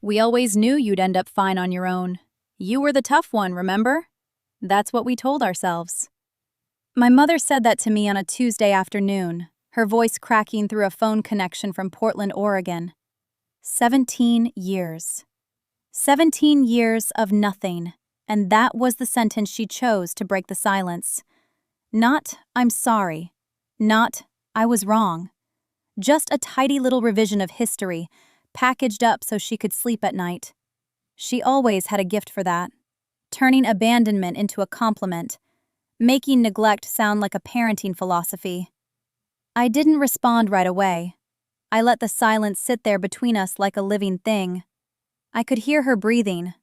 We always knew you'd end up fine on your own. You were the tough one, remember? That's what we told ourselves. My mother said that to me on a Tuesday afternoon, her voice cracking through a phone connection from Portland, Oregon. 17 years. 17 years of nothing, and that was the sentence she chose to break the silence. Not, "I'm sorry." Not, "I was wrong." Just a tidy little revision of history, packaged up so she could sleep at night. She always had a gift for that, turning abandonment into a compliment, making neglect sound like a parenting philosophy. I didn't respond right away. I let the silence sit there between us like a living thing. I could hear her breathing.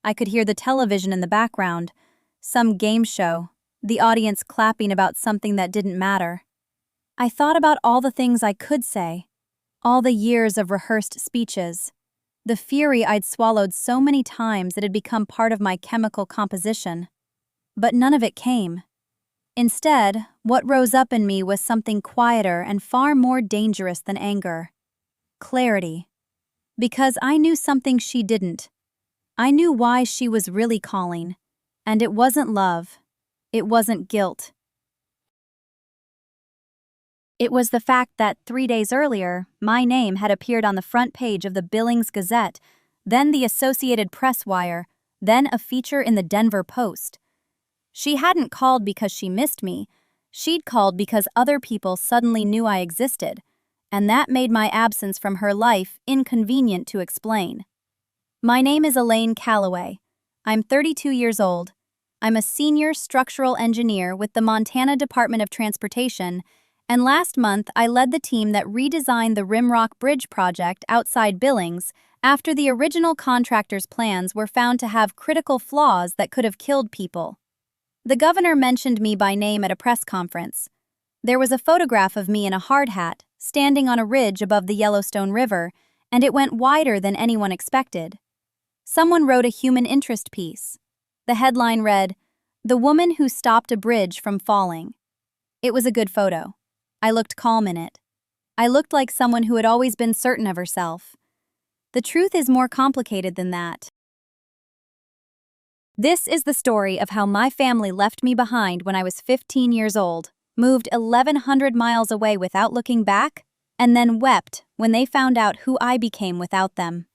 I could hear the television in the background, some game show, the audience clapping about something that didn't matter. I thought about all the things I could say, all the years of rehearsed speeches, the fury I'd swallowed so many times it had become part of my chemical composition. But none of it came. Instead, what rose up in me was something quieter and far more dangerous than anger. Clarity. Because I knew something she didn't. I knew why she was really calling, and it wasn't love. It wasn't guilt. It was the fact that 3 days earlier, my name had appeared on the front page of the Billings Gazette, then the Associated Press Wire, then a feature in the Denver Post. She hadn't called because she missed me. She'd called because other people suddenly knew I existed, and that made my absence from her life inconvenient to explain. My name is Elaine Calloway. I'm 32 years old. I'm a senior structural engineer with the Montana Department of Transportation, and last month I led the team that redesigned the Rimrock Bridge project outside Billings after the original contractor's plans were found to have critical flaws that could have killed people. The governor mentioned me by name at a press conference. There was a photograph of me in a hard hat, standing on a ridge above the Yellowstone River, and it went wider than anyone expected. Someone wrote a human interest piece. The headline read, "The Woman Who Stopped a Bridge from Falling." It was a good photo. I looked calm in it. I looked like someone who had always been certain of herself. The truth is more complicated than that. This is the story of how my family left me behind when I was 15 years old, moved 1,100 miles away without looking back, and then wept when they found out who I became without them.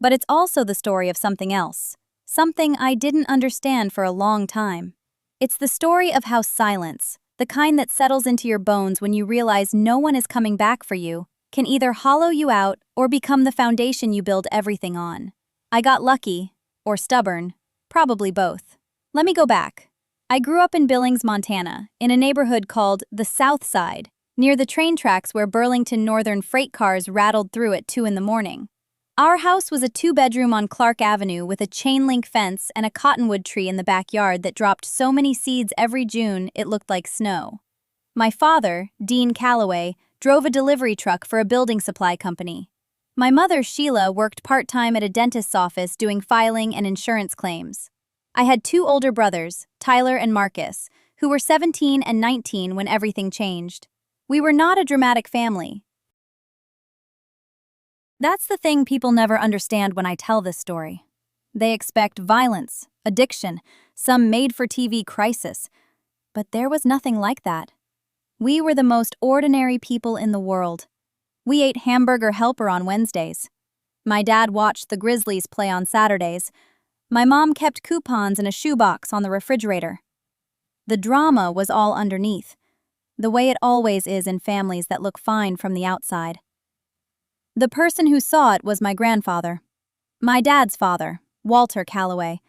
But it's also the story of something else, something I didn't understand for a long time. It's the story of how silence, the kind that settles into your bones when you realize no one is coming back for you, can either hollow you out or become the foundation you build everything on. I got lucky, or stubborn, probably both. Let me go back. I grew up in Billings, Montana, in a neighborhood called the South Side, near the train tracks where Burlington Northern freight cars rattled through at 2 in the morning. Our house was a 2-bedroom on Clark Avenue with a chain-link fence and a cottonwood tree in the backyard that dropped so many seeds every June it looked like snow. My father, Dean Calloway, drove a delivery truck for a building supply company. My mother, Sheila, worked part-time at a dentist's office doing filing and insurance claims. I had 2 older brothers, Tyler and Marcus, who were 17 and 19 when everything changed. We were not a dramatic family. That's the thing people never understand when I tell this story. They expect violence, addiction, some made-for-TV crisis. But there was nothing like that. We were the most ordinary people in the world. We ate hamburger helper on Wednesdays. My dad watched the Grizzlies play on Saturdays. My mom kept coupons in a shoebox on the refrigerator. The drama was all underneath, the way it always is in families that look fine from the outside. The person who saw it was my grandfather, my dad's father, Walter Calloway,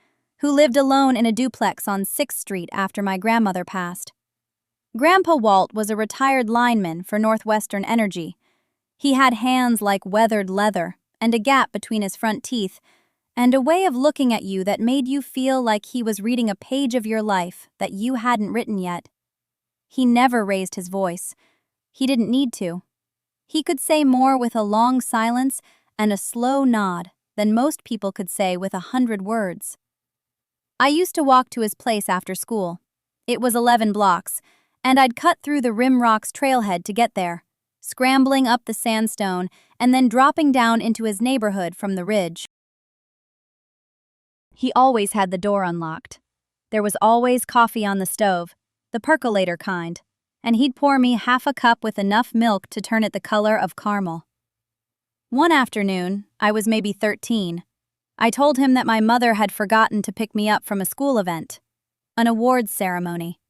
who lived alone in a duplex on 6th Street after my grandmother passed. Grandpa Walt was a retired lineman for Northwestern Energy. He had hands like weathered leather and a gap between his front teeth, and a way of looking at you that made you feel like he was reading a page of your life that you hadn't written yet. He never raised his voice. He didn't need to. He could say more with a long silence and a slow nod than most people could say with 100 words. I used to walk to his place after school. It was 11 blocks, and I'd cut through the Rimrocks trailhead to get there, scrambling up the sandstone and then dropping down into his neighborhood from the ridge. He always had the door unlocked. There was always coffee on the stove, the percolator kind, and he'd pour me half a cup with enough milk to turn it the color of caramel. One afternoon, I was maybe 13, I told him that my mother had forgotten to pick me up from a school event, an awards ceremony.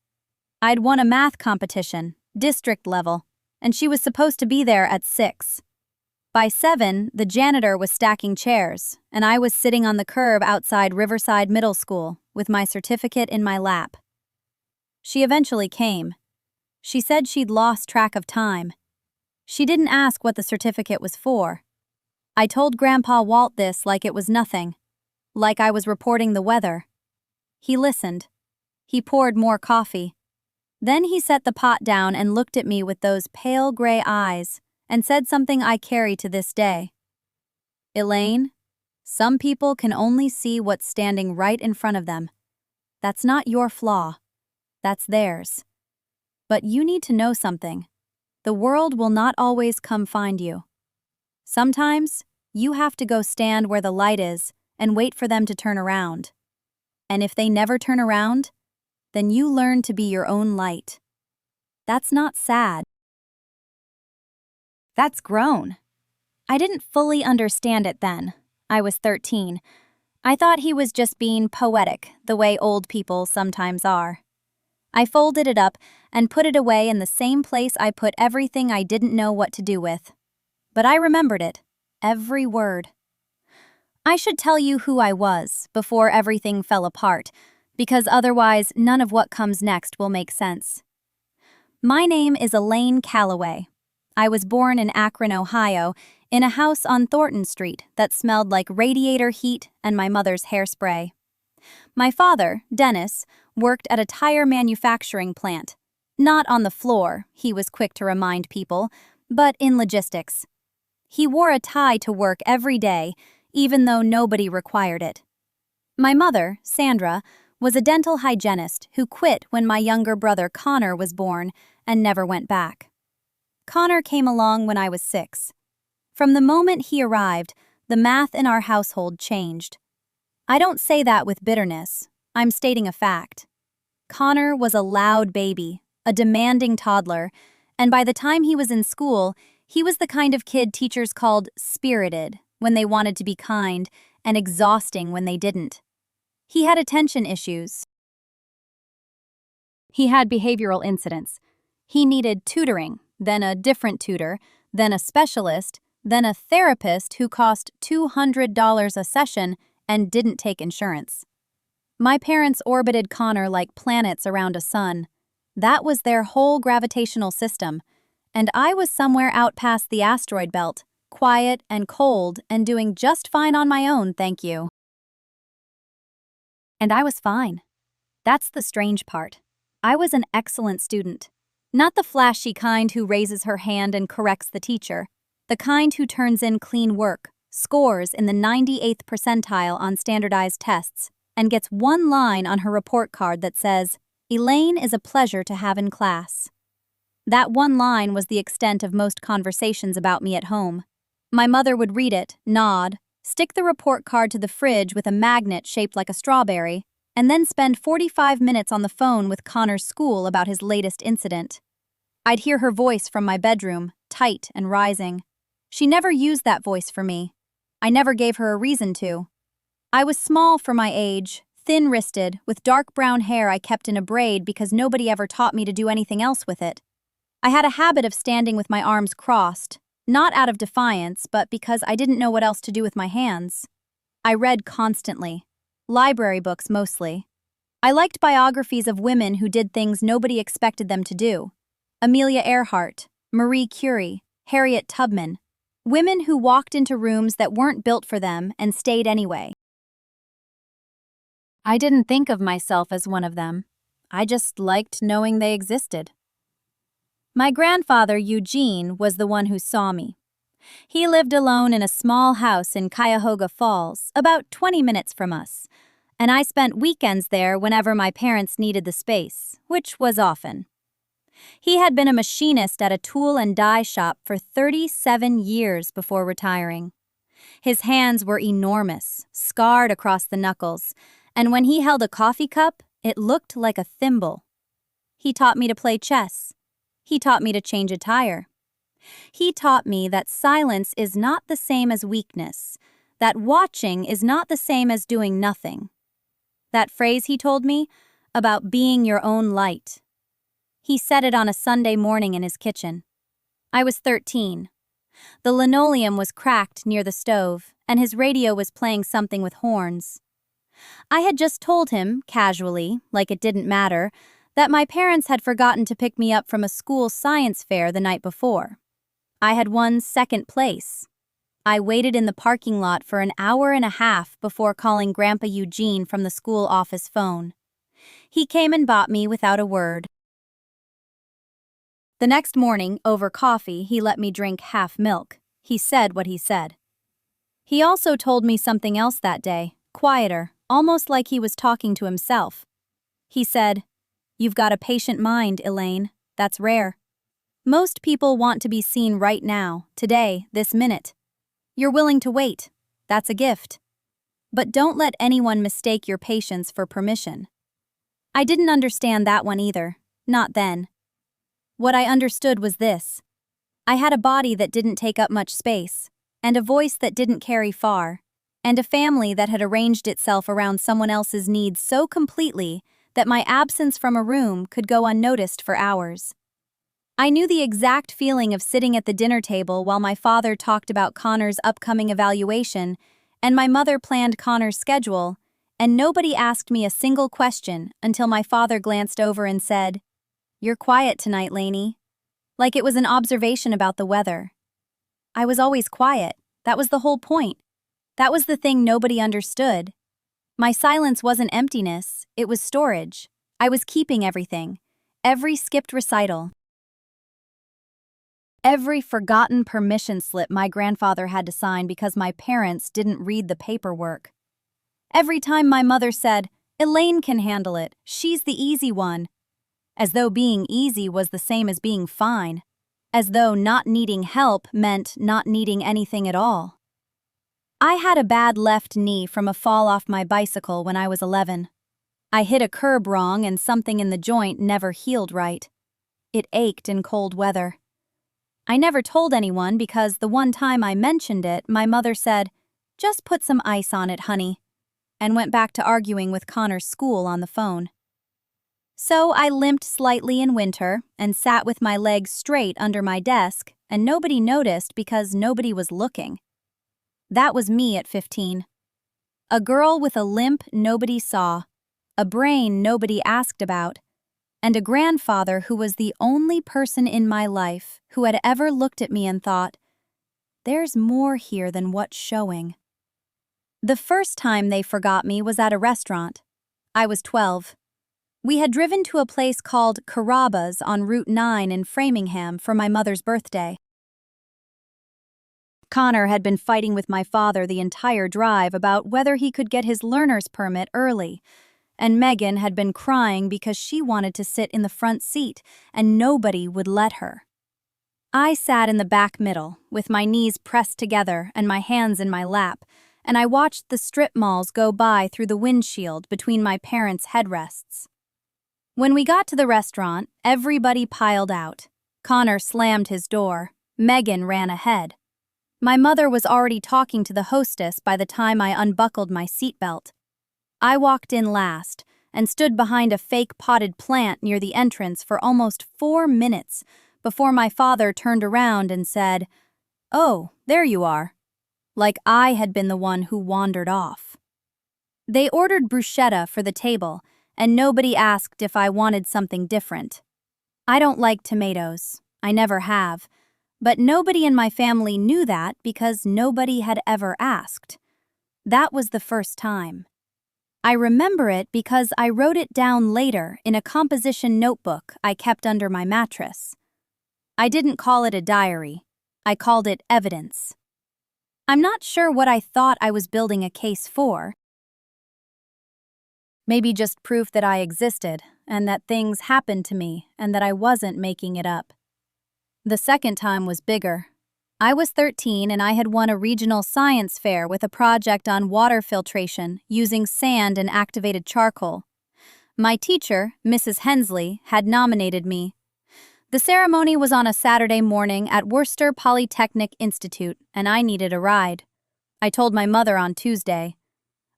I'd won a math competition, district level, and she was supposed to be there at 6. By 7, the janitor was stacking chairs, and I was sitting on the curb outside Riverside Middle School with my certificate in my lap. She eventually came. She said she'd lost track of time. She didn't ask what the certificate was for. I told Grandpa Walt this like it was nothing, like I was reporting the weather. He listened. He poured more coffee. Then he set the pot down and looked at me with those pale gray eyes and said something I carry to this day. Elaine, some people can only see what's standing right in front of them. That's not your flaw. That's theirs. But you need to know something. The world will not always come find you. Sometimes, you have to go stand where the light is and wait for them to turn around. And if they never turn around, then you learn to be your own light. That's not sad. That's grown. I didn't fully understand it then. I was 13. I thought he was just being poetic, the way old people sometimes are. I folded it up and put it away in the same place I put everything I didn't know what to do with. But I remembered it, every word. I should tell you who I was before everything fell apart, because otherwise none of what comes next will make sense. My name is Elaine Calloway. I was born in Akron, Ohio, in a house on Thornton Street that smelled like radiator heat and my mother's hairspray. My father, Dennis, worked at a tire manufacturing plant. Not on the floor, he was quick to remind people, but in logistics. He wore a tie to work every day, even though nobody required it. My mother, Sandra, was a dental hygienist who quit when my younger brother Connor was born and never went back. Connor came along when I was 6. From the moment he arrived, the math in our household changed. I don't say that with bitterness. I'm stating a fact. Connor was a loud baby, a demanding toddler, and by the time he was in school, he was the kind of kid teachers called spirited when they wanted to be kind and exhausting when they didn't. He had attention issues. He had behavioral incidents. He needed tutoring, then a different tutor, then a specialist, then a therapist who cost $200 a session and didn't take insurance. My parents orbited Connor like planets around a sun. That was their whole gravitational system, and I was somewhere out past the asteroid belt, quiet and cold and doing just fine on my own, thank you. And I was fine. That's the strange part. I was an excellent student. Not the flashy kind who raises her hand and corrects the teacher, the kind who turns in clean work, scores in the 98th percentile on standardized tests, and gets one line on her report card that says, "Elaine is a pleasure to have in class." That one line was the extent of most conversations about me at home. My mother would read it, nod, stick the report card to the fridge with a magnet shaped like a strawberry, and then spend 45 minutes on the phone with Connor's school about his latest incident. I'd hear her voice from my bedroom, tight and rising. She never used that voice for me. I never gave her a reason to. I was small for my age, thin-wristed, with dark brown hair I kept in a braid because nobody ever taught me to do anything else with it. I had a habit of standing with my arms crossed, not out of defiance, but because I didn't know what else to do with my hands. I read constantly. Library books mostly. I liked biographies of women who did things nobody expected them to do. Amelia Earhart, Marie Curie, Harriet Tubman. Women who walked into rooms that weren't built for them and stayed anyway. I didn't think of myself as one of them. I just liked knowing they existed. My grandfather, Eugene, was the one who saw me. He lived alone in a small house in Cuyahoga Falls, about 20 minutes from us, and I spent weekends there whenever my parents needed the space, which was often. He had been a machinist at a tool and die shop for 37 years before retiring. His hands were enormous, scarred across the knuckles, and when he held a coffee cup, it looked like a thimble. He taught me to play chess. He taught me to change a tire. He taught me that silence is not the same as weakness, that watching is not the same as doing nothing. That phrase he told me, about being your own light. He said it on a Sunday morning in his kitchen. I was 13. The linoleum was cracked near the stove, and his radio was playing something with horns. I had just told him, casually, like it didn't matter, that my parents had forgotten to pick me up from a school science fair the night before. I had won second place. I waited in the parking lot for an hour and a half before calling Grandpa Eugene from the school office phone. He came and bought me without a word. The next morning, over coffee, he let me drink half milk. He said what he said. He also told me something else that day, quieter, almost like he was talking to himself. He said, "You've got a patient mind, Elaine. That's rare. Most people want to be seen right now, today, this minute. You're willing to wait. That's a gift. But don't let anyone mistake your patience for permission." I didn't understand that one either, not then. What I understood was this. I had a body that didn't take up much space, and a voice that didn't carry far, and a family that had arranged itself around someone else's needs so completely that my absence from a room could go unnoticed for hours. I knew the exact feeling of sitting at the dinner table while my father talked about Connor's upcoming evaluation, and my mother planned Connor's schedule, and nobody asked me a single question until my father glanced over and said, "You're quiet tonight, Lainey," like it was an observation about the weather. I was always quiet. That was the whole point. That was the thing nobody understood. My silence wasn't emptiness, it was storage. I was keeping everything. Every skipped recital. Every forgotten permission slip my grandfather had to sign because my parents didn't read the paperwork. Every time my mother said, "Elaine can handle it, she's the easy one." As though being easy was the same as being fine. As though not needing help meant not needing anything at all. I had a bad left knee from a fall off my bicycle when I was 11. I hit a curb wrong and something in the joint never healed right. It ached in cold weather. I never told anyone because the one time I mentioned it, my mother said, "Just put some ice on it, honey," and went back to arguing with Connor's school on the phone. So I limped slightly in winter and sat with my legs straight under my desk, and nobody noticed because nobody was looking. That was me at 15. A girl with a limp nobody saw, a brain nobody asked about, and a grandfather who was the only person in my life who had ever looked at me and thought, "There's more here than what's showing." The first time they forgot me was at a restaurant. I was 12. We had driven to a place called Carrabba's on Route 9 in Framingham for my mother's birthday. Connor had been fighting with my father the entire drive about whether he could get his learner's permit early, and Megan had been crying because she wanted to sit in the front seat and nobody would let her. I sat in the back middle, with my knees pressed together and my hands in my lap, and I watched the strip malls go by through the windshield between my parents' headrests. When we got to the restaurant, everybody piled out. Connor slammed his door. Megan ran ahead. My mother was already talking to the hostess by the time I unbuckled my seatbelt. I walked in last and stood behind a fake potted plant near the entrance for almost 4 minutes before my father turned around and said, "Oh, there you are," like I had been the one who wandered off. They ordered bruschetta for the table, and nobody asked if I wanted something different. I don't like tomatoes. I never have. But nobody in my family knew that because nobody had ever asked. That was the first time. I remember it because I wrote it down later in a composition notebook I kept under my mattress. I didn't call it a diary. I called it evidence. I'm not sure what I thought I was building a case for. Maybe just proof that I existed, and that things happened to me, and that I wasn't making it up. The second time was bigger. I was 13 and I had won a regional science fair with a project on water filtration using sand and activated charcoal. My teacher, Mrs. Hensley, had nominated me. The ceremony was on a Saturday morning at Worcester Polytechnic Institute, and I needed a ride. I told my mother on Tuesday.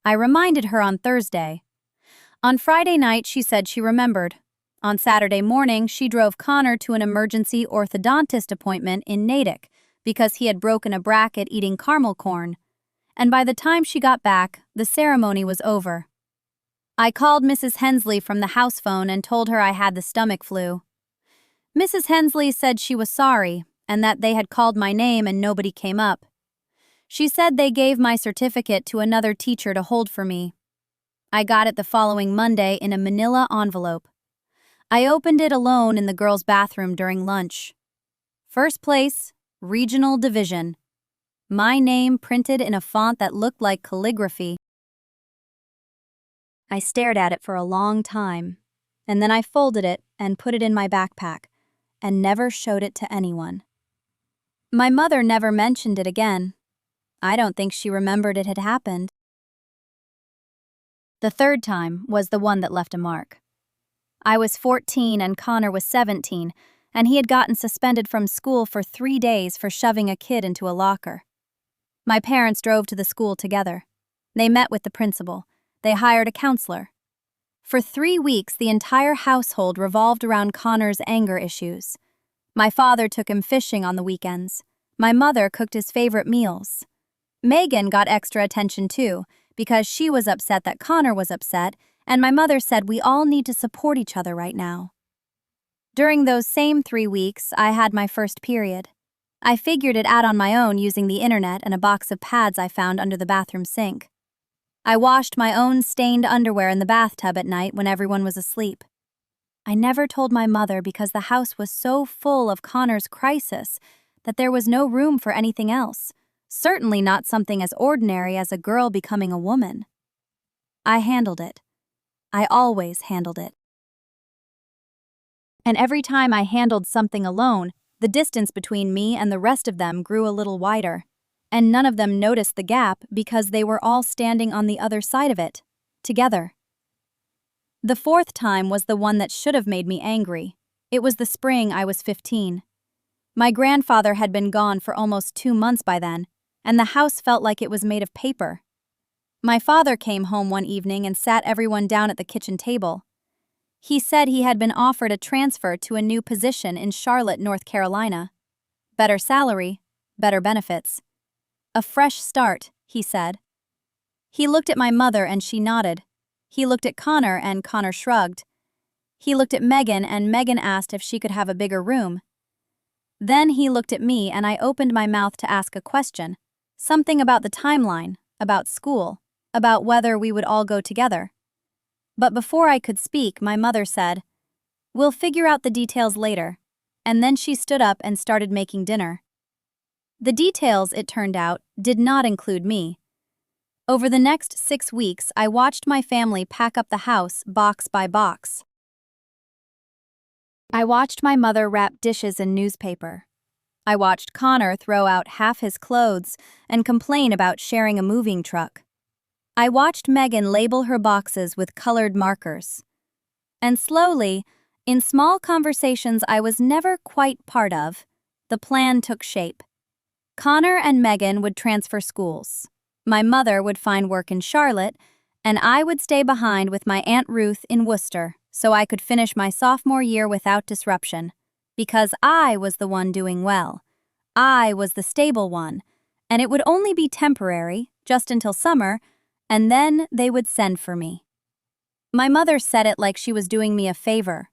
I reminded her on Thursday. On Friday night, she said she remembered. On Saturday morning, she drove Connor to an emergency orthodontist appointment in Natick because he had broken a bracket eating caramel corn. And by the time she got back, the ceremony was over. I called Mrs. Hensley from the house phone and told her I had the stomach flu. Mrs. Hensley said she was sorry and that they had called my name and nobody came up. She said they gave my certificate to another teacher to hold for me. I got it the following Monday in a manila envelope. I opened it alone in the girls' bathroom during lunch. First place, Regional Division. My name printed in a font that looked like calligraphy. I stared at it for a long time, and then I folded it and put it in my backpack, and never showed it to anyone. My mother never mentioned it again. I don't think she remembered it had happened. The third time was the one that left a mark. I was 14 and Connor was 17, and he had gotten suspended from school for 3 days for shoving a kid into a locker. My parents drove to the school together. They met with the principal. They hired a counselor. For 3 weeks, the entire household revolved around Connor's anger issues. My father took him fishing on the weekends. My mother cooked his favorite meals. Megan got extra attention too, because she was upset that Connor was upset, and my mother said we all need to support each other right now. During those same 3 weeks, I had my first period. I figured it out on my own using the internet and a box of pads I found under the bathroom sink. I washed my own stained underwear in the bathtub at night when everyone was asleep. I never told my mother because the house was so full of Connor's crisis that there was no room for anything else, certainly not something as ordinary as a girl becoming a woman. I handled it. I always handled it. And every time I handled something alone, the distance between me and the rest of them grew a little wider. And none of them noticed the gap because they were all standing on the other side of it, together. The fourth time was the one that should have made me angry. It was the spring I was 15. My grandfather had been gone for almost 2 months by then, and the house felt like it was made of paper. My father came home one evening and sat everyone down at the kitchen table. He said he had been offered a transfer to a new position in Charlotte, North Carolina. Better salary, better benefits. A fresh start, he said. He looked at my mother and she nodded. He looked at Connor and Connor shrugged. He looked at Megan and Megan asked if she could have a bigger room. Then he looked at me and I opened my mouth to ask a question. Something about the timeline, about school, about whether we would all go together. But before I could speak, my mother said, "We'll figure out the details later." And then she stood up and started making dinner. The details, it turned out, did not include me. Over the next 6 weeks, I watched my family pack up the house box by box. I watched my mother wrap dishes in newspaper. I watched Connor throw out half his clothes and complain about sharing a moving truck. I watched Megan label her boxes with colored markers. And slowly, in small conversations I was never quite part of, the plan took shape. Connor and Megan would transfer schools. My mother would find work in Charlotte, and I would stay behind with my Aunt Ruth in Worcester so I could finish my sophomore year without disruption. Because I was the one doing well. I was the stable one, and it would only be temporary, just until summer, and then they would send for me. My mother said it like she was doing me a favor.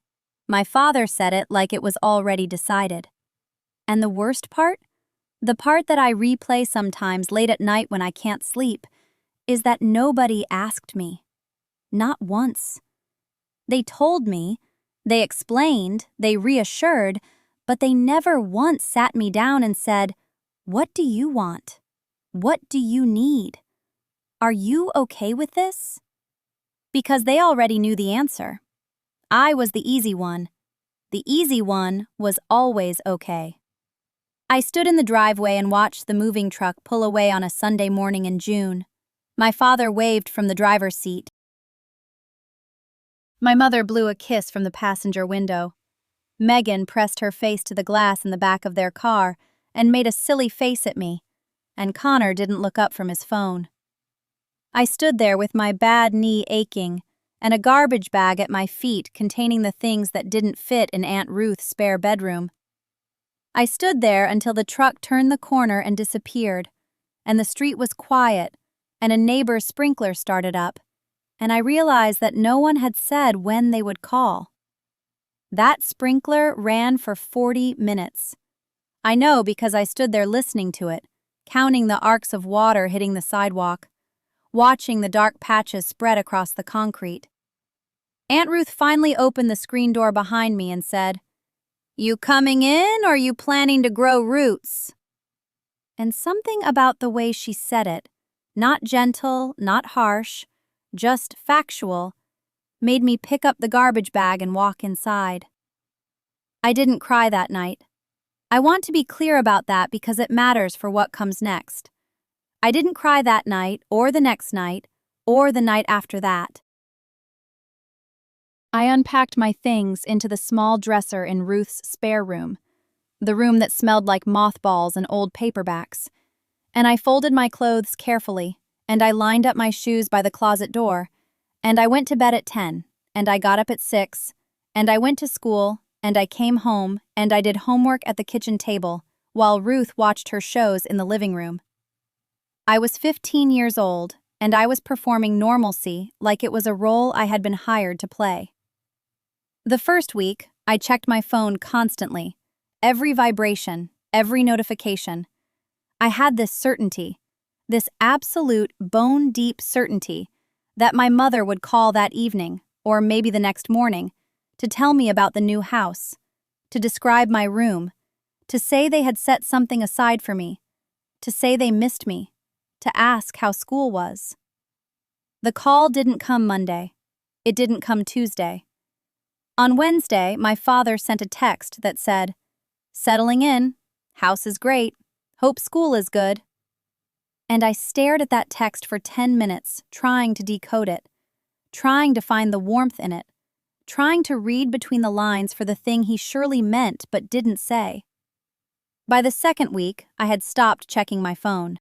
My father said it like it was already decided. And the worst part? The part that I replay sometimes late at night when I can't sleep, is that nobody asked me. Not once. They told me, they explained, they reassured, but they never once sat me down and said, "What do you want? What do you need? Are you okay with this?" Because they already knew the answer. I was the easy one. The easy one was always okay. I stood in the driveway and watched the moving truck pull away on a Sunday morning in June. My father waved from the driver's seat. My mother blew a kiss from the passenger window. Megan pressed her face to the glass in the back of their car and made a silly face at me, and Connor didn't look up from his phone. I stood there with my bad knee aching and a garbage bag at my feet containing the things that didn't fit in Aunt Ruth's spare bedroom. I stood there until the truck turned the corner and disappeared, and the street was quiet, and a neighbor's sprinkler started up, and I realized that no one had said when they would call. That sprinkler ran for 40 minutes. I know because I stood there listening to it, counting the arcs of water hitting the sidewalk, watching the dark patches spread across the concrete. Aunt Ruth finally opened the screen door behind me and said, "You coming in, or you planning to grow roots?" And something about the way she said it, not gentle, not harsh, just factual, made me pick up the garbage bag and walk inside. I didn't cry that night. I want to be clear about that because it matters for what comes next. I didn't cry that night, or the next night, or the night after that. I unpacked my things into the small dresser in Ruth's spare room, the room that smelled like mothballs and old paperbacks, and I folded my clothes carefully, and I lined up my shoes by the closet door, and I went to bed at 10, and I got up at 6, and I went to school, and I came home, and I did homework at the kitchen table, while Ruth watched her shows in the living room. I was 15 years old, and I was performing normalcy like it was a role I had been hired to play. The first week, I checked my phone constantly, every vibration, every notification. I had this certainty, this absolute bone-deep certainty, that my mother would call that evening, or maybe the next morning, to tell me about the new house, to describe my room, to say they had set something aside for me, to say they missed me, to ask how school was. The call didn't come Monday. It didn't come Tuesday. On Wednesday, my father sent a text that said, "Settling in, house is great, hope school is good." And I stared at that text for 10 minutes, trying to decode it, trying to find the warmth in it, trying to read between the lines for the thing he surely meant but didn't say. By the second week, I had stopped checking my phone.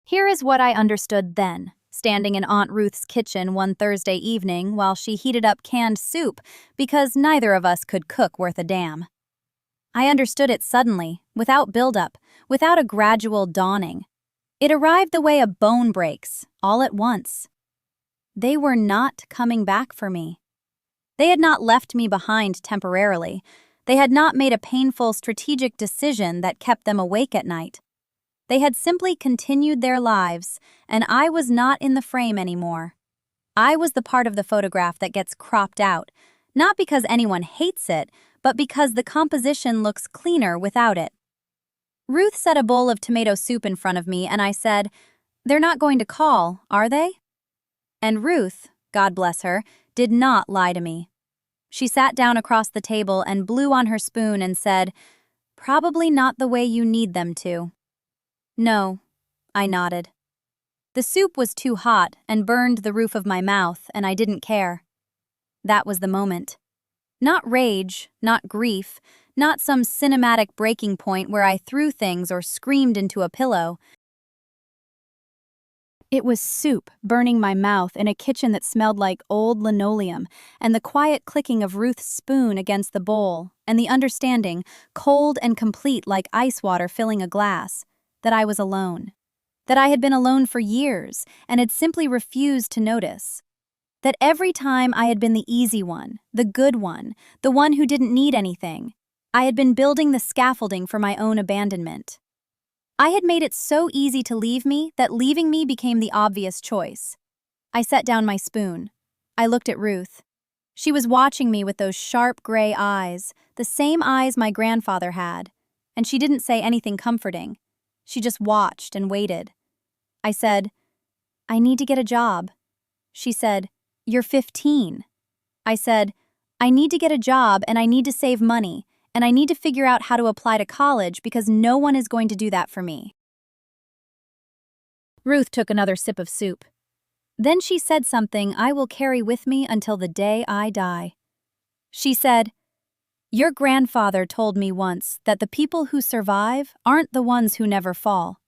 Here is what I understood then, standing in Aunt Ruth's kitchen one Thursday evening while she heated up canned soup because neither of us could cook worth a damn. I understood it suddenly, without build-up, without a gradual dawning. It arrived the way a bone breaks, all at once. They were not coming back for me. They had not left me behind temporarily. They had not made a painful strategic decision that kept them awake at night. They had simply continued their lives, and I was not in the frame anymore. I was the part of the photograph that gets cropped out, not because anyone hates it, but because the composition looks cleaner without it. Ruth set a bowl of tomato soup in front of me, and I said, "They're not going to call, are they?" And Ruth, God bless her, did not lie to me. She sat down across the table and blew on her spoon and said, "Probably not the way you need them to." "No," I nodded. The soup was too hot and burned the roof of my mouth, and I didn't care. That was the moment. Not rage, not grief, not some cinematic breaking point where I threw things or screamed into a pillow. It was soup burning my mouth in a kitchen that smelled like old linoleum, and the quiet clicking of Ruth's spoon against the bowl, and the understanding, cold and complete like ice water filling a glass, that I was alone. That I had been alone for years and had simply refused to notice. That every time I had been the easy one, the good one, the one who didn't need anything, I had been building the scaffolding for my own abandonment. I had made it so easy to leave me that leaving me became the obvious choice. I set down my spoon. I looked at Ruth. She was watching me with those sharp gray eyes, the same eyes my grandfather had, and she didn't say anything comforting. She just watched and waited. I said, "I need to get a job." She said, "You're 15. I said, "I need to get a job and I need to save money, and I need to figure out how to apply to college because no one is going to do that for me. Ruth took another sip of soup. Then she said something I will carry with me until the day I die. She said, "Your grandfather told me once that the people who survive aren't the ones who never fall.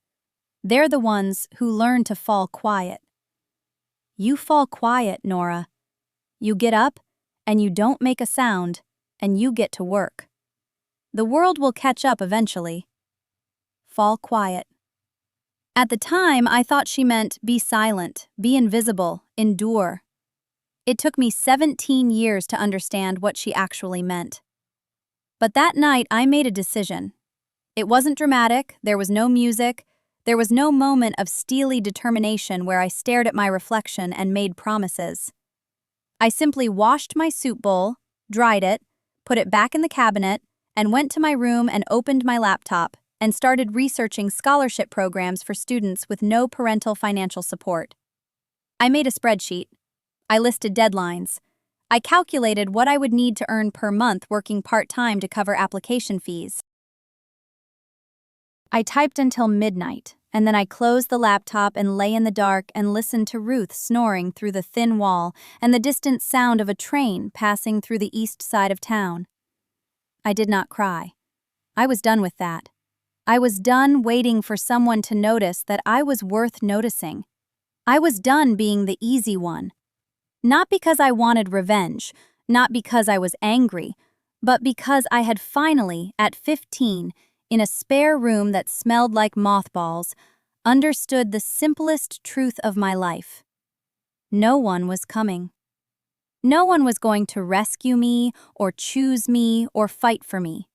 They're the ones who learn to fall quiet." You fall quiet, Nora. You get up, and you don't make a sound, and you get to work. The world will catch up eventually. Fall quiet. At the time, I thought she meant be silent, be invisible, endure. It took me 17 years to understand what she actually meant. But that night, I made a decision. It wasn't dramatic, there was no music, there was no moment of steely determination where I stared at my reflection and made promises. I simply washed my soup bowl, dried it, put it back in the cabinet, and went to my room and opened my laptop and started researching scholarship programs for students with no parental financial support. I made a spreadsheet. I listed deadlines. I calculated what I would need to earn per month working part-time to cover application fees. I typed until midnight, and then I closed the laptop and lay in the dark and listened to Ruth snoring through the thin wall and the distant sound of a train passing through the east side of town. I did not cry. I was done with that. I was done waiting for someone to notice that I was worth noticing. I was done being the easy one. Not because I wanted revenge, not because I was angry, but because I had finally, at 15, in a spare room that smelled like mothballs, understood the simplest truth of my life. No one was coming. No one was going to rescue me or choose me or fight for me.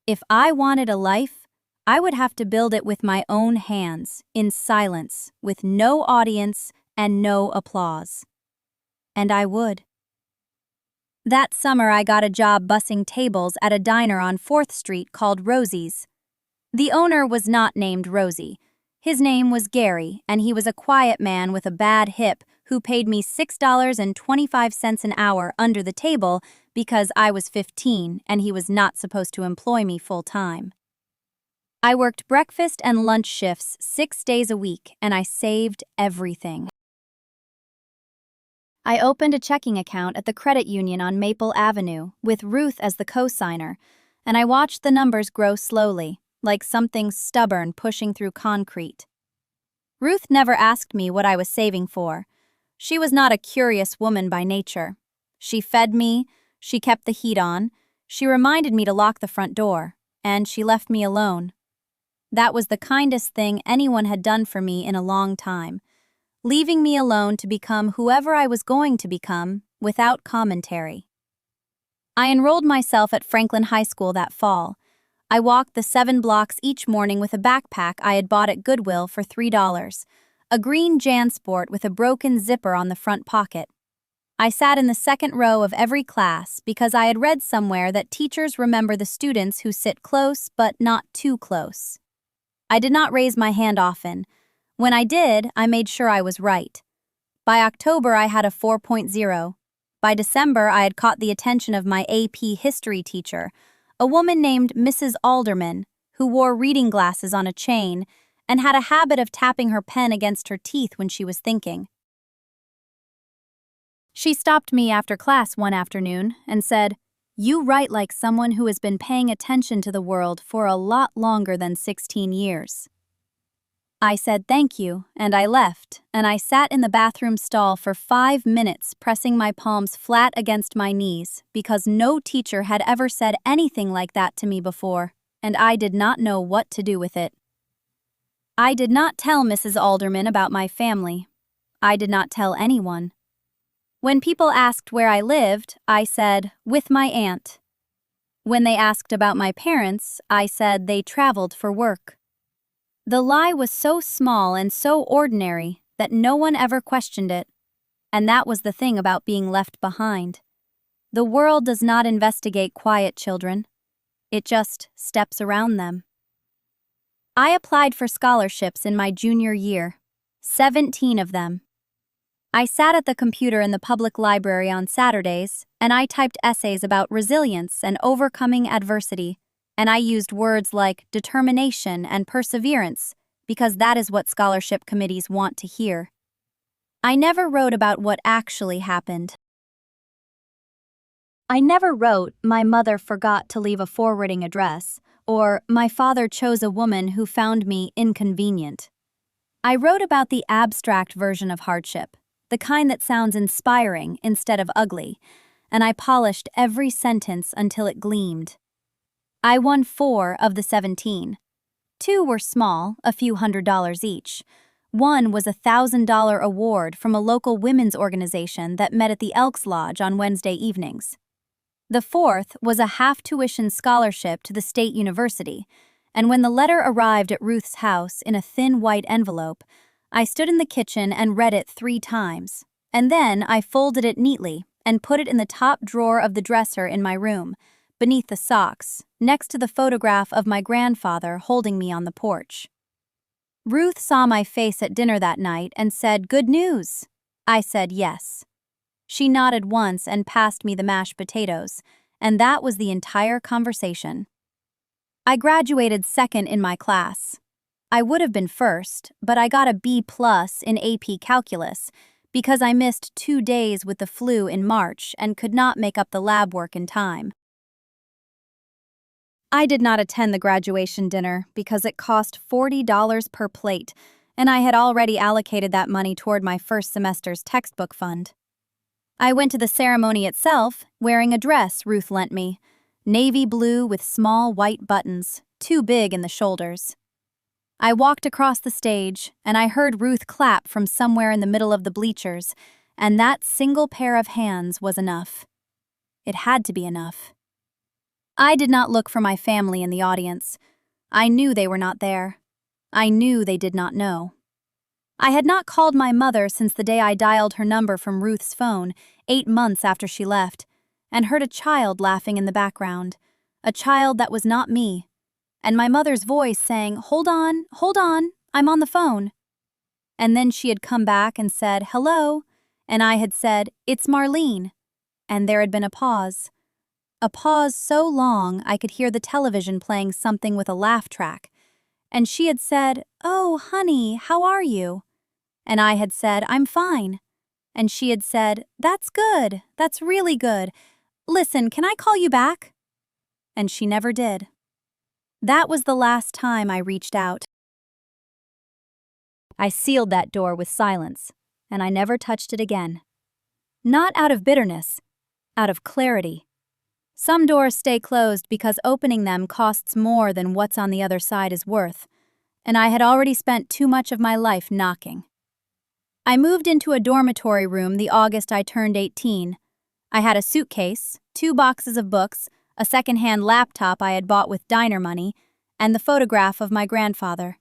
If I wanted a life, I would have to build it with my own hands, in silence, with no audience and no applause. And I would. That summer I got a job bussing tables at a diner on 4th Street called Rosie's. The owner was not named Rosie. His name was Gary, and he was a quiet man with a bad hip who paid me $6.25 an hour under the table because I was 15 and he was not supposed to employ me full-time. I worked breakfast and lunch shifts 6 days a week, and I saved everything. I opened a checking account at the credit union on Maple Avenue with Ruth as the co-signer, and I watched the numbers grow slowly, like something stubborn pushing through concrete. Ruth never asked me what I was saving for. She was not a curious woman by nature. She fed me, she kept the heat on, she reminded me to lock the front door, and she left me alone. That was the kindest thing anyone had done for me in a long time, leaving me alone to become whoever I was going to become without commentary. I enrolled myself at Franklin High School that fall. I walked the 7 blocks each morning with a backpack I had bought at Goodwill for $3, a green JanSport with a broken zipper on the front pocket. I sat in the second row of every class because I had read somewhere that teachers remember the students who sit close but not too close. I did not raise my hand often. When I did, I made sure I was right. By October, I had a 4.0. By December, I had caught the attention of my AP history teacher, a woman named Mrs. Alderman, who wore reading glasses on a chain and had a habit of tapping her pen against her teeth when she was thinking. She stopped me after class one afternoon and said, "You write like someone who has been paying attention to the world for a lot longer than 16 years. I said thank you, and I left, and I sat in the bathroom stall for 5 minutes pressing my palms flat against my knees because no teacher had ever said anything like that to me before, and I did not know what to do with it. I did not tell Mrs. Alderman about my family. I did not tell anyone. When people asked where I lived, I said, with my aunt. When they asked about my parents, I said they traveled for work. The lie was so small and so ordinary that no one ever questioned it, and that was the thing about being left behind. The world does not investigate quiet children. It just steps around them. I applied for scholarships in my junior year, 17 of them. I sat at the computer in the public library on Saturdays, and I typed essays about resilience and overcoming adversity, and I used words like determination and perseverance because that is what scholarship committees want to hear. I never wrote about what actually happened. I never wrote, "My mother forgot to leave a forwarding address," or "My father chose a woman who found me inconvenient." I wrote about the abstract version of hardship, the kind that sounds inspiring instead of ugly, and I polished every sentence until it gleamed. I won 4 of the 17. 2 were small, a few $100s each. One was a $1,000 award from a local women's organization that met at the Elks Lodge on Wednesday evenings. The 4th was a half-tuition scholarship to the state university, and when the letter arrived at Ruth's house in a thin white envelope, I stood in the kitchen and read it 3 times, and then I folded it neatly and put it in the top drawer of the dresser in my room, beneath the socks, next to the photograph of my grandfather holding me on the porch. Ruth saw my face at dinner that night and said, "Good news." I said yes. She nodded once and passed me the mashed potatoes, and that was the entire conversation. I graduated second in my class. I would have been first, but I got a B+ in AP Calculus because I missed 2 days with the flu in March and could not make up the lab work in time. I did not attend the graduation dinner because it cost $40 per plate, and I had already allocated that money toward my first semester's textbook fund. I went to the ceremony itself wearing a dress Ruth lent me, navy blue with small white buttons, too big in the shoulders. I walked across the stage, and I heard Ruth clap from somewhere in the middle of the bleachers, and that single pair of hands was enough. It had to be enough. I did not look for my family in the audience. I knew they were not there. I knew they did not know. I had not called my mother since the day I dialed her number from Ruth's phone, 8 months after she left, and heard a child laughing in the background, a child that was not me, and my mother's voice saying, hold on, I'm on the phone." And then she had come back and said, "Hello," and I had said, "It's Marlene," and there had been a pause so long I could hear the television playing something with a laugh track, and she had said, "Oh, honey, how are you?" And I had said, "I'm fine." And she had said, "That's good, that's really good. Listen, can I call you back?" And she never did. That was the last time I reached out. I sealed that door with silence, and I never touched it again. Not out of bitterness, out of clarity. Some doors stay closed because opening them costs more than what's on the other side is worth, and I had already spent too much of my life knocking. I moved into a dormitory room the August I turned 18. I had a suitcase, 2 boxes of books, a second-hand laptop I had bought with diner money, and the photograph of my grandfather.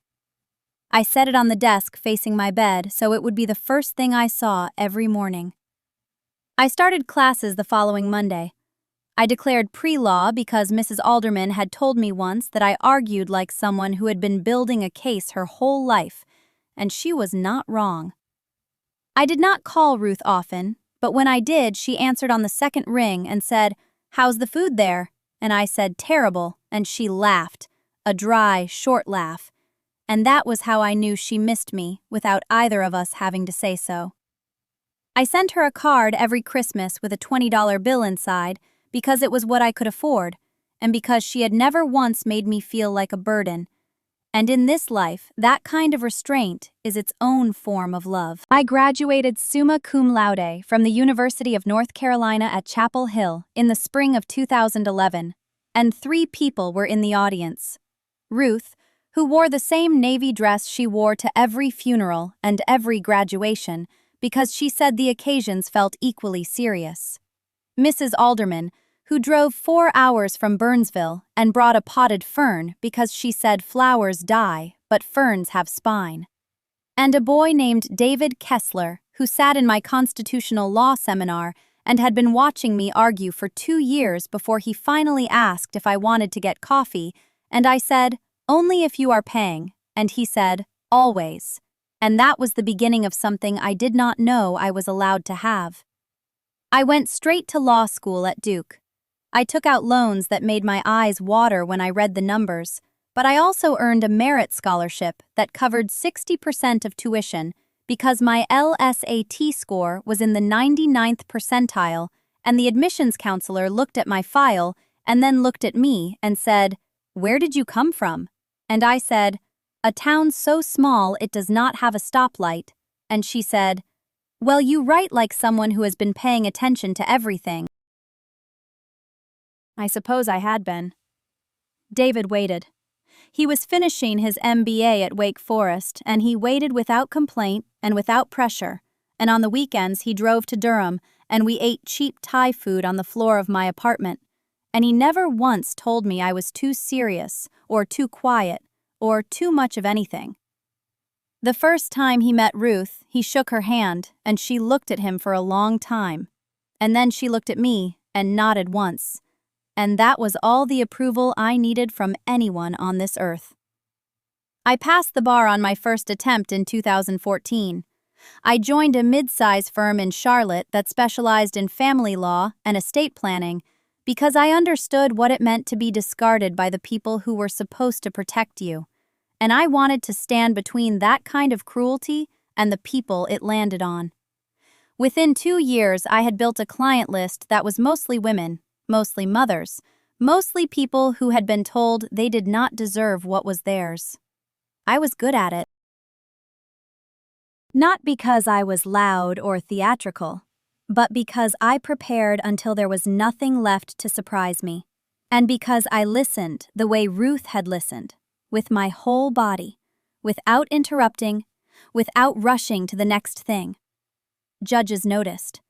I set it on the desk facing my bed so it would be the first thing I saw every morning. I started classes the following Monday. I declared pre-law because Mrs. Alderman had told me once that I argued like someone who had been building a case her whole life, and she was not wrong. I did not call Ruth often, but when I did, she answered on the second ring and said, "How's the food there?" And I said, "Terrible," and she laughed, a dry, short laugh, and that was how I knew she missed me without either of us having to say so. I sent her a card every Christmas with a $20 bill inside because it was what I could afford, and because she had never once made me feel like a burden. And in this life, that kind of restraint is its own form of love. I graduated summa cum laude from the University of North Carolina at Chapel Hill in the spring of 2011, and 3 people were in the audience. Ruth, who wore the same navy dress she wore to every funeral and every graduation because she said the occasions felt equally serious. Mrs. Alderman, who drove 4 hours from Burnsville and brought a potted fern because she said flowers die, but ferns have spine. And a boy named David Kessler, who sat in my constitutional law seminar and had been watching me argue for 2 years before he finally asked if I wanted to get coffee, and I said, "Only if you are paying," and he said, "Always." And that was the beginning of something I did not know I was allowed to have. I went straight to law school at Duke. I took out loans that made my eyes water when I read the numbers, but I also earned a merit scholarship that covered 60% of tuition because my LSAT score was in the 99th percentile, and the admissions counselor looked at my file and then looked at me and said, "Where did you come from?" And I said, "A town so small it does not have a stoplight." And she said, "Well, you write like someone who has been paying attention to everything." I suppose I had been. David waited. He was finishing his MBA at Wake Forest, and he waited without complaint and without pressure, and on the weekends he drove to Durham, and we ate cheap Thai food on the floor of my apartment, and he never once told me I was too serious, or too quiet, or too much of anything. The first time he met Ruth, he shook her hand, and she looked at him for a long time, and then she looked at me and nodded once. And that was all the approval I needed from anyone on this earth. I passed the bar on my first attempt in 2014. I joined a mid-size firm in Charlotte that specialized in family law and estate planning because I understood what it meant to be discarded by the people who were supposed to protect you, and I wanted to stand between that kind of cruelty and the people it landed on. Within 2 years, I had built a client list that was mostly women, mostly mothers, mostly people who had been told they did not deserve what was theirs. I was good at it. Not because I was loud or theatrical, but because I prepared until there was nothing left to surprise me, and because I listened the way Ruth had listened, with my whole body, without interrupting, without rushing to the next thing. Judges noticed.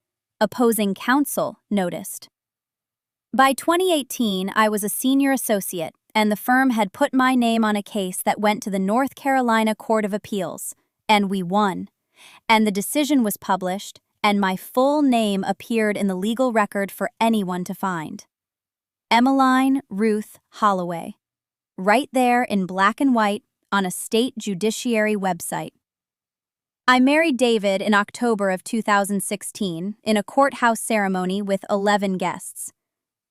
Opposing counsel noticed. By 2018, I was a senior associate, and the firm had put my name on a case that went to the North Carolina Court of Appeals, and we won. And the decision was published, and my full name appeared in the legal record for anyone to find. Emmeline Ruth Holloway. Right there in black and white on a state judiciary website. I married David in October of 2016 in a courthouse ceremony with 11 guests.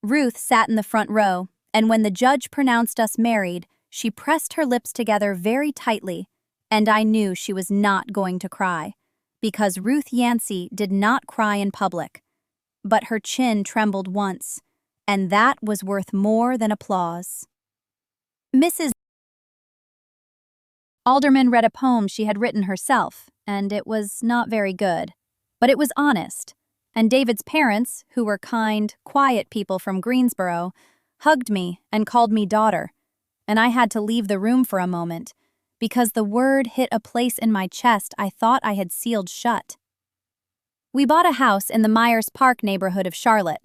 Ruth sat in the front row, and when the judge pronounced us married, she pressed her lips together very tightly, and I knew she was not going to cry, because Ruth Yancey did not cry in public. But her chin trembled once, and that was worth more than applause. Mrs. Alderman read a poem she had written herself, and it was not very good, but it was honest. And David's parents, who were kind, quiet people from Greensboro, hugged me and called me daughter, and I had to leave the room for a moment, because the word hit a place in my chest I thought I had sealed shut. We bought a house in the Myers Park neighborhood of Charlotte.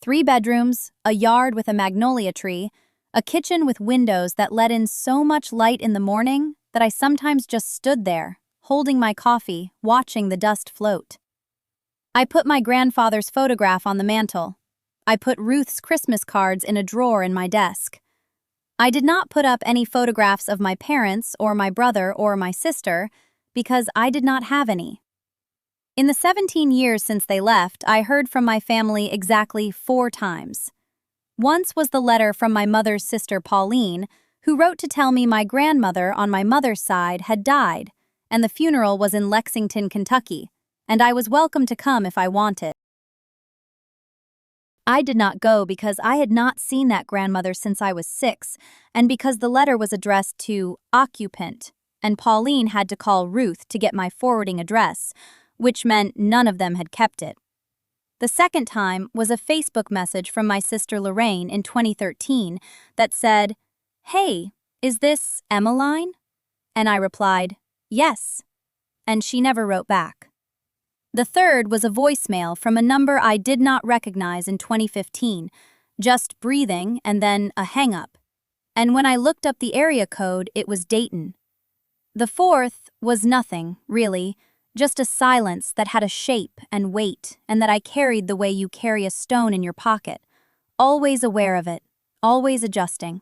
3 bedrooms, a yard with a magnolia tree, a kitchen with windows that let in so much light in the morning that I sometimes just stood there, holding my coffee, watching the dust float. I put my grandfather's photograph on the mantel. I put Ruth's Christmas cards in a drawer in my desk. I did not put up any photographs of my parents or my brother or my sister because I did not have any. In the 17 years since they left, I heard from my family exactly 4 times. Once was the letter from my mother's sister Pauline, who wrote to tell me my grandmother on my mother's side had died, and the funeral was in Lexington, Kentucky, and I was welcome to come if I wanted. I did not go because I had not seen that grandmother since I was 6, and because the letter was addressed to occupant, and Pauline had to call Ruth to get my forwarding address, which meant none of them had kept it. The second time was a Facebook message from my sister Lorraine in 2013 that said, "Hey, is this Emmeline?" And I replied, "Yes," and she never wrote back. The third was a voicemail from a number I did not recognize in 2015, just breathing and then a hang-up. And when I looked up the area code, it was Dayton. The fourth was nothing, really, just a silence that had a shape and weight and that I carried the way you carry a stone in your pocket, always aware of it, always adjusting.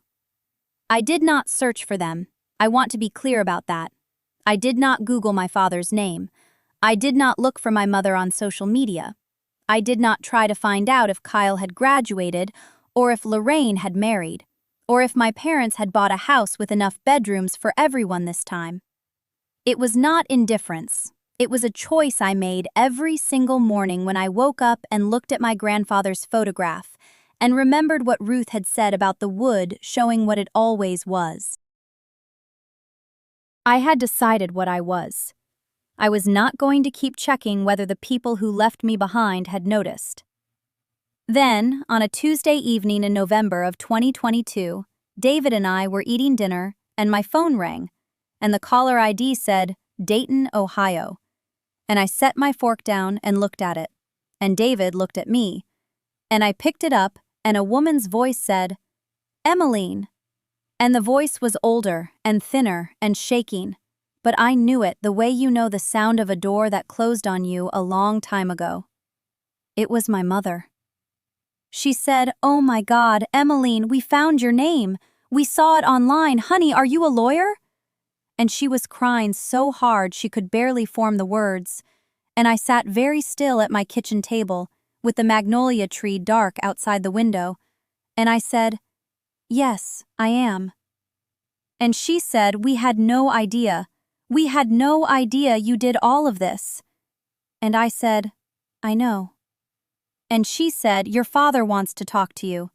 I did not search for them. I want to be clear about that. I did not Google my father's name. I did not look for my mother on social media. I did not try to find out if Kyle had graduated, or if Lorraine had married, or if my parents had bought a house with enough bedrooms for everyone this time. It was not indifference. It was a choice I made every single morning when I woke up and looked at my grandfather's photograph and remembered what Ruth had said about the wood showing what it always was. I had decided what I was. I was not going to keep checking whether the people who left me behind had noticed. Then, on a Tuesday evening in November of 2022, David and I were eating dinner, and my phone rang, and the caller ID said, Dayton, Ohio. And I set my fork down and looked at it, and David looked at me, and I picked it up, and a woman's voice said, Emmeline. And the voice was older and thinner and shaking, but I knew it the way you know the sound of a door that closed on you a long time ago. It was my mother. She said, Oh my God, Emmeline, we found your name. We saw it online. Honey, are you a lawyer? And she was crying so hard she could barely form the words, and I sat very still at my kitchen table, with the magnolia tree dark outside the window, and I said, Yes, I am. And she said, We had no idea. We had no idea you did all of this. And I said, I know. And she said, Your father wants to talk to you.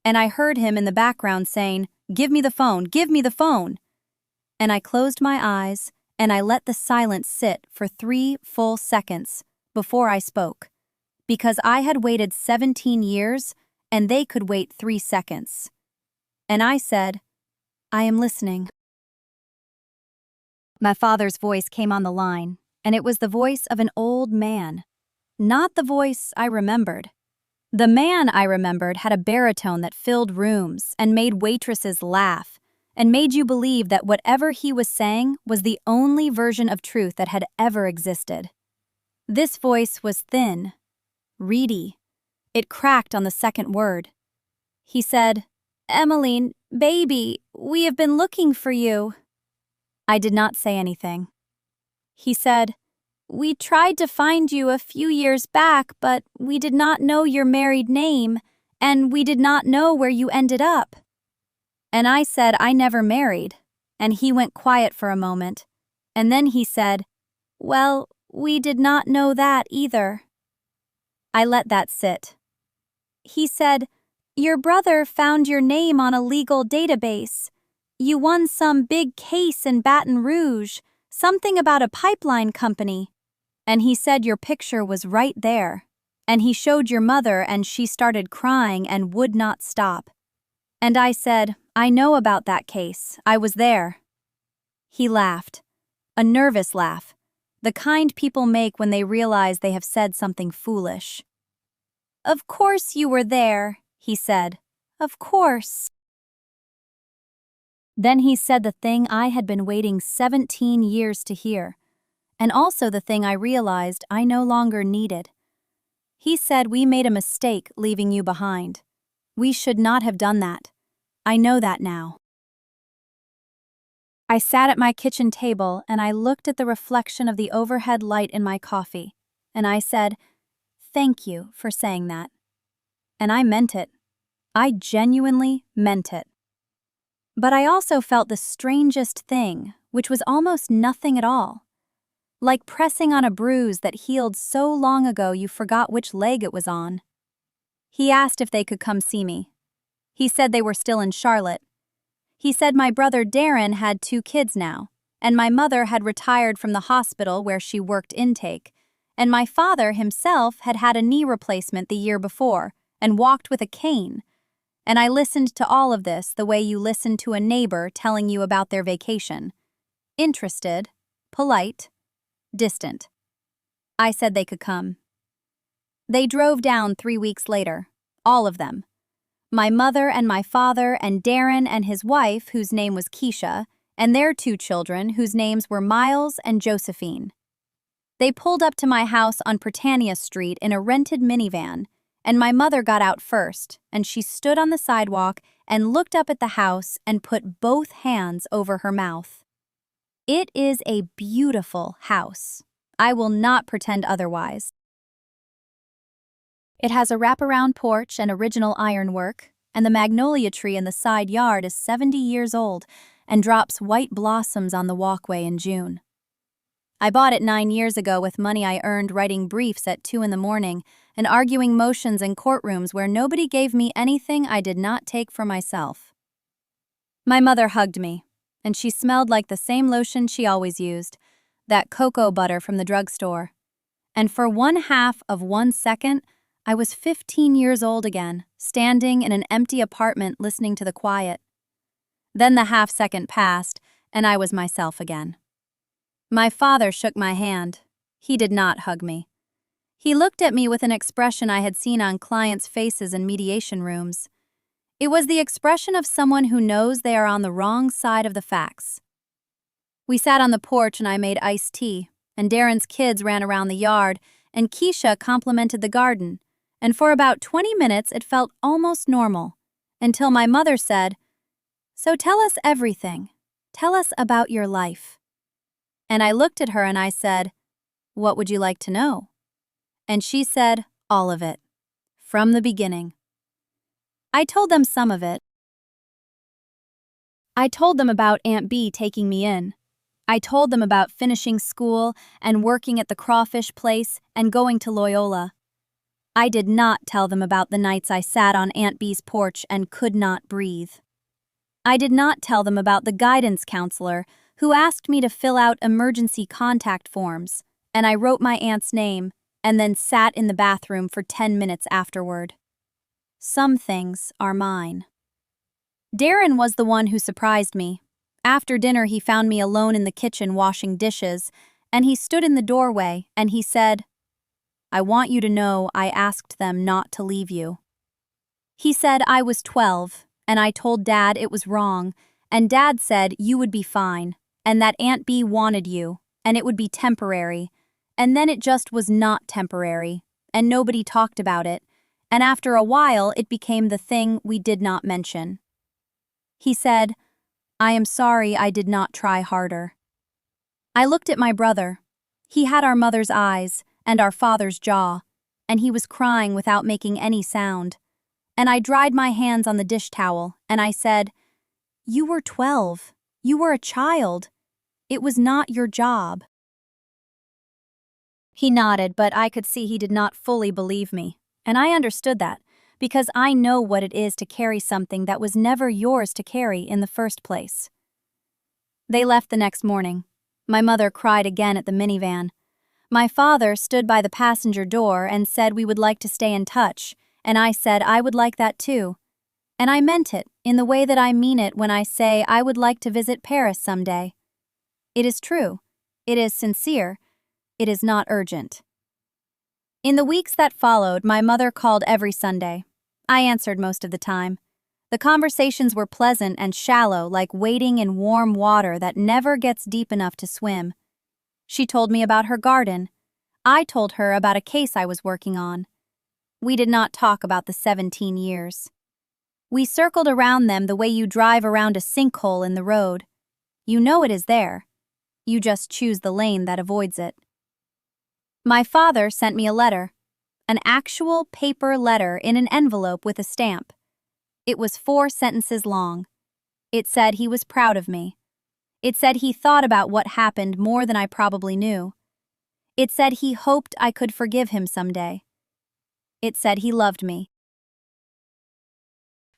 And I heard him in the background saying, Give me the phone, give me the phone. And I closed my eyes, and I let the silence sit for 3 full seconds before I spoke, because I had waited 17 years, and they could wait 3 seconds. And I said, I am listening. My father's voice came on the line, and it was the voice of an old man. Not the voice I remembered. The man I remembered had a baritone that filled rooms and made waitresses laugh, and made you believe that whatever he was saying was the only version of truth that had ever existed. This voice was thin, reedy. It cracked on the second word. He said, Emmeline, baby, we have been looking for you. I did not say anything. He said, We tried to find you a few years back, but we did not know your married name, and we did not know where you ended up. And I said I never married, and he went quiet for a moment, and then he said, Well, we did not know that either. I let that sit. He said, Your brother found your name on a legal database. You won some big case in Baton Rouge, something about a pipeline company. And he said your picture was right there. And he showed your mother and she started crying and would not stop. And I said, I know about that case. I was there. He laughed. A nervous laugh. The kind people make when they realize they have said something foolish. Of course you were there, he said. Of course. Then he said the thing I had been waiting 17 years to hear, and also the thing I realized I no longer needed. He said we made a mistake leaving you behind. We should not have done that. I know that now. I sat at my kitchen table and I looked at the reflection of the overhead light in my coffee, and I said, Thank you for saying that. And I meant it. I genuinely meant it. But I also felt the strangest thing, which was almost nothing at all. Like pressing on a bruise that healed so long ago you forgot which leg it was on. He asked if they could come see me. He said they were still in Charlotte. He said my brother Darren had 2 kids now, and my mother had retired from the hospital where she worked intake, and my father himself had had a knee replacement the year before and walked with a cane. And I listened to all of this the way you listen to a neighbor telling you about their vacation. Interested, polite, distant. I said they could come. They drove down 3 weeks later, all of them. My mother and my father and Darren and his wife, whose name was Keisha, and their 2 children, whose names were Miles and Josephine. They pulled up to my house on Britannia Street in a rented minivan, and my mother got out first, and she stood on the sidewalk and looked up at the house and put both hands over her mouth. It is a beautiful house. I will not pretend otherwise. It has a wraparound porch and original ironwork, and the magnolia tree in the side yard is 70 years old and drops white blossoms on the walkway in June. I bought it 9 years ago with money I earned writing briefs at 2 in the morning and arguing motions in courtrooms where nobody gave me anything I did not take for myself. My mother hugged me, and she smelled like the same lotion she always used, that cocoa butter from the drugstore. And for 1/2 of 1 second, I was 15 years old again, standing in an empty apartment listening to the quiet. Then the half-second passed, and I was myself again. My father shook my hand. He did not hug me. He looked at me with an expression I had seen on clients' faces in mediation rooms. It was the expression of someone who knows they are on the wrong side of the facts. We sat on the porch and I made iced tea, and Darren's kids ran around the yard, and Keisha complimented the garden, and for about 20 minutes it felt almost normal, until my mother said, "So tell us everything. Tell us about your life." And I looked at her and I said, "What would you like to know?" And she said, "All of it. From the beginning." I told them some of it. I told them about Aunt B taking me in. I told them about finishing school and working at the crawfish place and going to Loyola. I did not tell them about the nights I sat on Aunt B's porch and could not breathe. I did not tell them about the guidance counselor who asked me to fill out emergency contact forms, and I wrote my aunt's name and then sat in the bathroom for 10 minutes afterward. Some things are mine. Darren was the one who surprised me. After dinner, he found me alone in the kitchen washing dishes, and he stood in the doorway and he said, "I want you to know I asked them not to leave you." He said I was 12, and I told Dad it was wrong, and Dad said you would be fine, and that Aunt B wanted you, and it would be temporary, and then it just was not temporary, and nobody talked about it, and after a while it became the thing we did not mention. He said, "I am sorry I did not try harder." I looked at my brother. He had our mother's eyes and our father's jaw, and he was crying without making any sound. And I dried my hands on the dish towel, and I said, "You were 12. You were a child. It was not your job." He nodded, but I could see he did not fully believe me, and I understood that, because I know what it is to carry something that was never yours to carry in the first place. They left the next morning. My mother cried again at the minivan. My father stood by the passenger door and said we would like to stay in touch, and I said I would like that too. And I meant it in the way that I mean it when I say I would like to visit Paris someday. It is true. It is sincere. It is not urgent. In the weeks that followed, my mother called every Sunday. I answered most of the time. The conversations were pleasant and shallow, like wading in warm water that never gets deep enough to swim. She told me about her garden. I told her about a case I was working on. We did not talk about the 17 years. We circled around them the way you drive around a sinkhole in the road. You know it is there. You just choose the lane that avoids it. My father sent me a letter, an actual paper letter in an envelope with a stamp. It was 4 sentences long. It said he was proud of me. It said he thought about what happened more than I probably knew. It said he hoped I could forgive him someday. It said he loved me.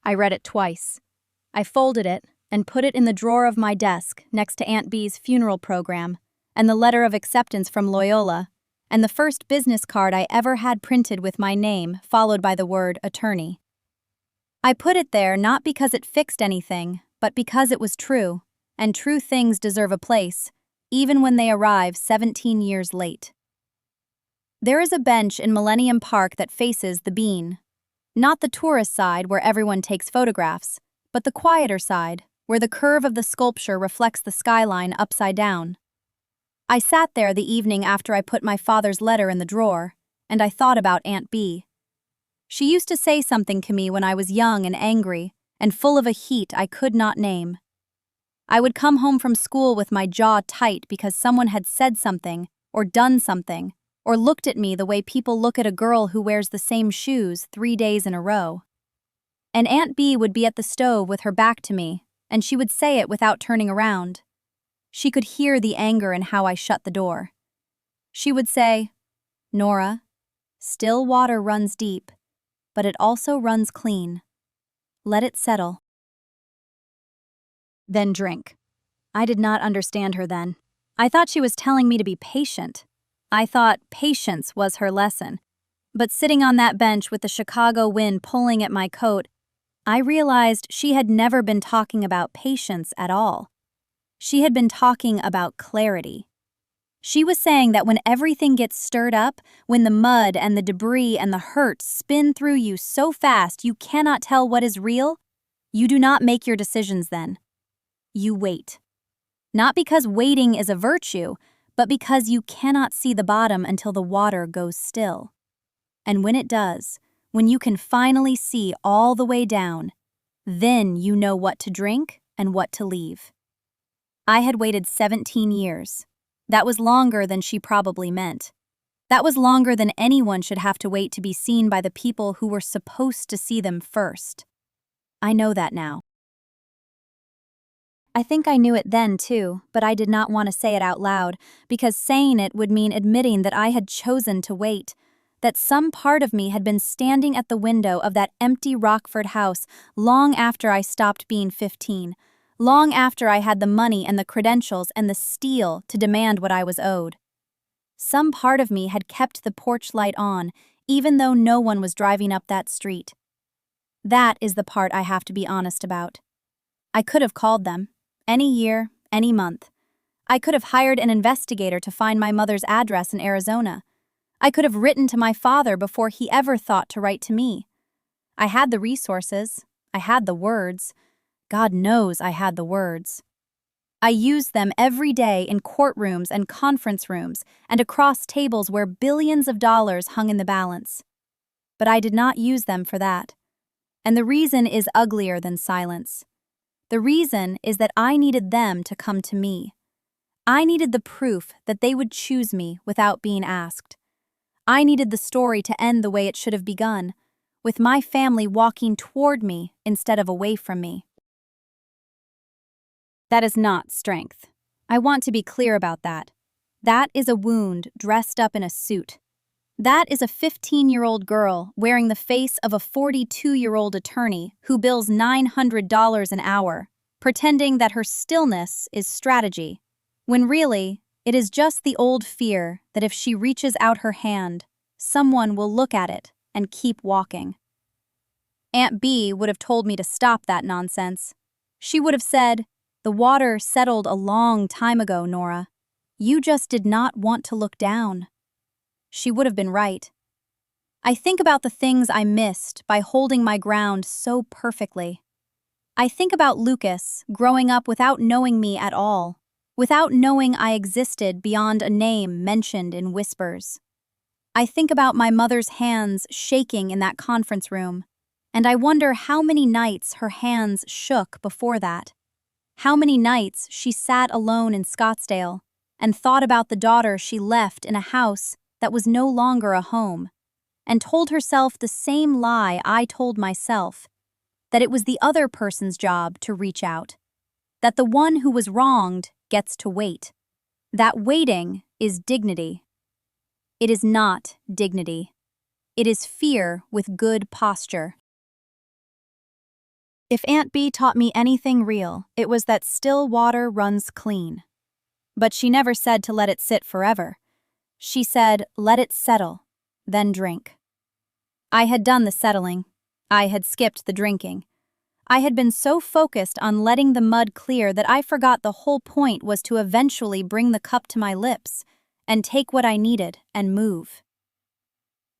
I read it twice. I folded it and put it in the drawer of my desk next to Aunt B's funeral program and the letter of acceptance from Loyola and the first business card I ever had printed with my name followed by the word attorney. I put it there not because it fixed anything, but because it was true, and true things deserve a place, even when they arrive 17 years late. There is a bench in Millennium Park that faces the Bean. Not the tourist side where everyone takes photographs, but the quieter side, where the curve of the sculpture reflects the skyline upside down. I sat there the evening after I put my father's letter in the drawer, and I thought about Aunt B. She used to say something to me when I was young and angry, and full of a heat I could not name. I would come home from school with my jaw tight because someone had said something, or done something, or looked at me the way people look at a girl who wears the same shoes 3 days in a row. And Aunt B would be at the stove with her back to me, and she would say it without turning around. She could hear the anger in how I shut the door. She would say, "Nora, still water runs deep, but it also runs clean. Let it settle. Then drink." I did not understand her then. I thought she was telling me to be patient. I thought patience was her lesson. But sitting on that bench with the Chicago wind pulling at my coat, I realized she had never been talking about patience at all. She had been talking about clarity. She was saying that when everything gets stirred up, when the mud and the debris and the hurt spin through you so fast you cannot tell what is real, you do not make your decisions then. You wait. Not because waiting is a virtue, but because you cannot see the bottom until the water goes still. And when it does, when you can finally see all the way down, then you know what to drink and what to leave. I had waited 17 years. That was longer than she probably meant. That was longer than anyone should have to wait to be seen by the people who were supposed to see them first. I know that now. I think I knew it then too, but I did not want to say it out loud, because saying it would mean admitting that I had chosen to wait, that some part of me had been standing at the window of that empty Rockford house long after I stopped being 15, long after I had the money and the credentials and the steel to demand what I was owed. Some part of me had kept the porch light on, even though no one was driving up that street. That is the part I have to be honest about. I could have called them. Any year, any month. I could have hired an investigator to find my mother's address in Arizona. I could have written to my father before he ever thought to write to me. I had the resources. I had the words. God knows I had the words. I used them every day in courtrooms and conference rooms and across tables where billions of dollars hung in the balance. But I did not use them for that. And the reason is uglier than silence. The reason is that I needed them to come to me. I needed the proof that they would choose me without being asked. I needed the story to end the way it should have begun, with my family walking toward me instead of away from me. That is not strength. I want to be clear about that. That is a wound dressed up in a suit. That is a 15-year-old girl wearing the face of a 42-year-old attorney who bills $900 an hour, pretending that her stillness is strategy, when really, it is just the old fear that if she reaches out her hand, someone will look at it and keep walking. Aunt B would have told me to stop that nonsense. She would have said, "The water settled a long time ago, Nora. You just did not want to look down." She would have been right. I think about the things I missed by holding my ground so perfectly. I think about Lucas growing up without knowing me at all, without knowing I existed beyond a name mentioned in whispers. I think about my mother's hands shaking in that conference room, and I wonder how many nights her hands shook before that. How many nights she sat alone in Scottsdale and thought about the daughter she left in a house that was no longer a home, and told herself the same lie I told myself, that it was the other person's job to reach out, that the one who was wronged gets to wait, that waiting is dignity. It is not dignity. It is fear with good posture. If Aunt B taught me anything real, it was that still water runs clean. But she never said to let it sit forever. She said, let it settle, then drink. I had done the settling. I had skipped the drinking. I had been so focused on letting the mud clear that I forgot the whole point was to eventually bring the cup to my lips and take what I needed and move.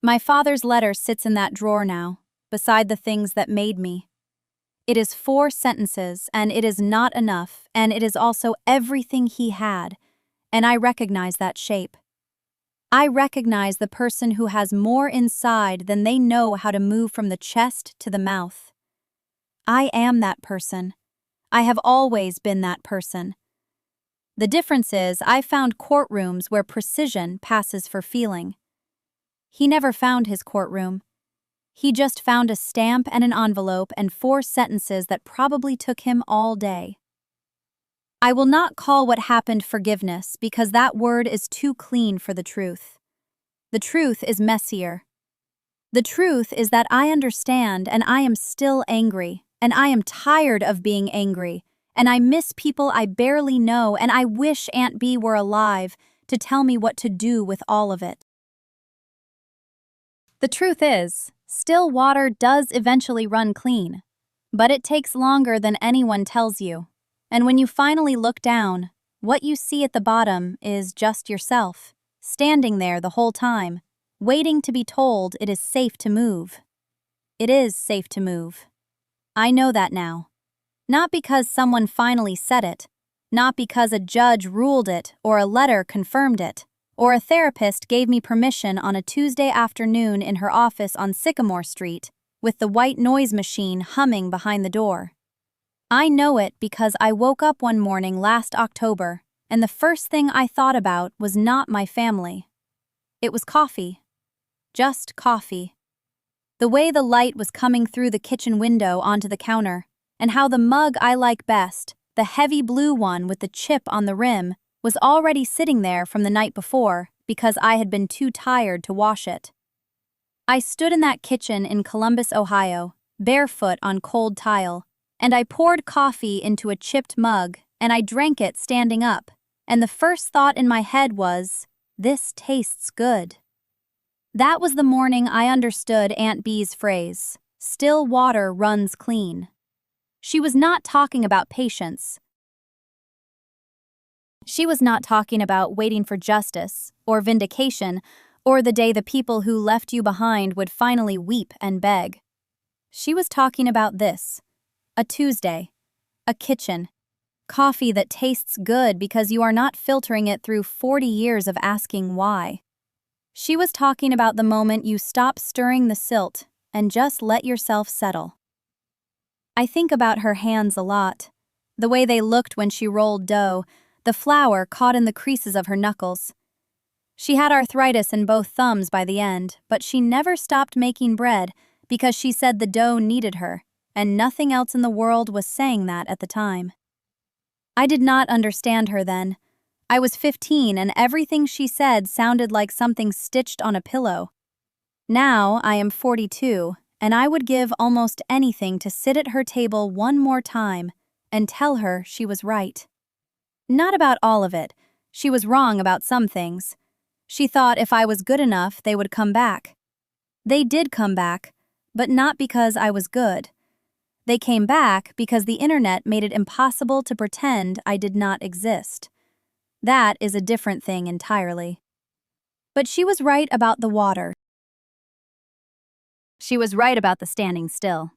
My father's letter sits in that drawer now, beside the things that made me. It is 4 sentences, and it is not enough, and it is also everything he had, and I recognize that shape. I recognize the person who has more inside than they know how to move from the chest to the mouth. I am that person. I have always been that person. The difference is I found courtrooms where precision passes for feeling. He never found his courtroom. He just found a stamp and an envelope and 4 sentences that probably took him all day. I will not call what happened forgiveness because that word is too clean for the truth. The truth is messier. The truth is that I understand and I am still angry, and I am tired of being angry, and I miss people I barely know, and I wish Aunt B were alive to tell me what to do with all of it. The truth is, still water does eventually run clean, but it takes longer than anyone tells you. And when you finally look down, what you see at the bottom is just yourself, standing there the whole time, waiting to be told it is safe to move. It is safe to move. I know that now. Not because someone finally said it, not because a judge ruled it or a letter confirmed it, or a therapist gave me permission on a Tuesday afternoon in her office on Sycamore Street, with the white noise machine humming behind the door. I know it because I woke up one morning last October, and the first thing I thought about was not my family. It was coffee. Just coffee. The way the light was coming through the kitchen window onto the counter, and how the mug I like best, the heavy blue one with the chip on the rim, was already sitting there from the night before because I had been too tired to wash it. I stood in that kitchen in Columbus, Ohio, barefoot on cold tile, and I poured coffee into a chipped mug, and I drank it standing up, and the first thought in my head was, "This tastes good." That was the morning I understood Aunt B's phrase, "Still water runs clean." She was not talking about patience. She was not talking about waiting for justice, or vindication, or the day the people who left you behind would finally weep and beg. She was talking about this. A Tuesday, a kitchen, coffee that tastes good because you are not filtering it through 40 years of asking why. She was talking about the moment you stop stirring the silt and just let yourself settle. I think about her hands a lot, the way they looked when she rolled dough, the flour caught in the creases of her knuckles. She had arthritis in both thumbs by the end, but she never stopped making bread because she said the dough needed her, and nothing else in the world was saying that at the time. I did not understand her then. I was 15 and everything she said sounded like something stitched on a pillow. Now I am 42, and I would give almost anything to sit at her table one more time and tell her she was right. Not about all of it. She was wrong about some things. She thought if I was good enough, they would come back. They did come back, but not because I was good. They came back because the internet made it impossible to pretend I did not exist. That is a different thing entirely. But she was right about the water. She was right about the standing still.